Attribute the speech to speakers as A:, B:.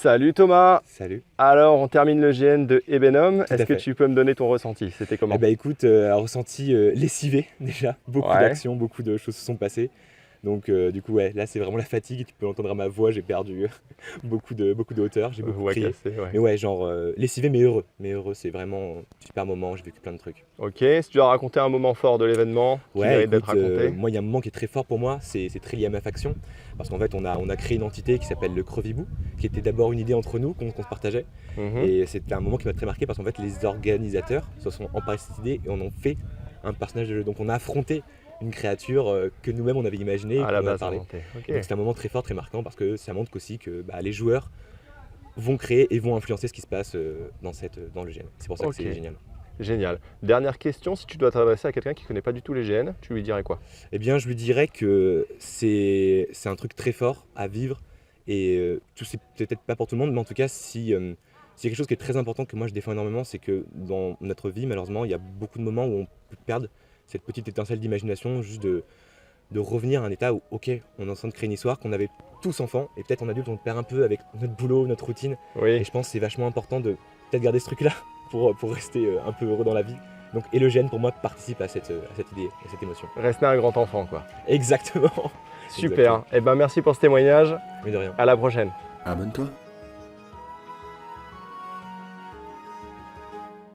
A: Salut Thomas.
B: Salut.
A: Alors on termine le GN de Ebenhomme.
B: Tout à
A: Est-ce que
B: fait.
A: tu peux me donner ton ressenti? C'était comment?
B: Eh ben, écoute, un ressenti lessivé déjà, beaucoup
A: Ouais.
B: d'actions, beaucoup de choses se sont passées. Donc du coup ouais, là c'est vraiment la fatigue, tu peux l'entendre à ma voix, j'ai perdu beaucoup de hauteur, j'ai beaucoup
A: Voix
B: crié.
A: cassée, ouais.
B: Mais ouais, genre lessivé mais heureux, c'est vraiment un super moment, j'ai vécu plein de trucs.
A: Ok, si tu dois raconter un moment fort de l'événement qui
B: Ouais,
A: mérite d'être
B: écoute,
A: raconté.
B: moi il y a un moment qui est très fort pour moi, c'est très lié à ma faction, parce qu'en fait on a créé une entité qui s'appelle le Crevibou, qui était d'abord une idée entre nous, qu'on se partageait.
A: Mhm.
B: Et c'était un moment qui m'a très marqué parce qu'en fait les organisateurs se sont emparés de cette idée et en ont fait un personnage de jeu. Donc on a affronté une créature que nous-mêmes on avait imaginée et
A: À
B: qu'on
A: la
B: en a
A: base
B: parlé.
A: inventé. Ok.
B: Et donc c'est un moment très fort, très marquant parce que ça montre aussi que les joueurs vont créer et vont influencer ce qui se passe dans le GN. C'est pour ça
A: Ok.
B: que c'est génial.
A: Génial. Dernière question, si tu dois t'adresser à quelqu'un qui ne connaît pas du tout les GN, tu lui dirais quoi?
B: Eh bien je lui dirais que c'est un truc très fort à vivre et c'est peut-être pas pour tout le monde, mais en tout cas si s'il y a quelque chose qui est très important que moi je défends énormément, c'est que dans notre vie, malheureusement, il y a beaucoup de moments où on peut perdre cette petite étincelle d'imagination, juste de revenir à un état où, ok, on est en train de créer une histoire qu'on avait tous enfants, et peut-être en adulte on le perd un peu avec notre boulot, notre routine,
A: Oui.
B: et je pense que c'est vachement important de peut-être garder ce truc-là pour rester un peu heureux dans la vie. Donc, et le gène pour moi participe à cette idée, à cette émotion.
A: Rester un grand enfant, quoi.
B: Exactement.
A: Super. Eh ben merci pour ce témoignage.
B: Mais de rien.
A: À la prochaine.
C: Abonne-toi.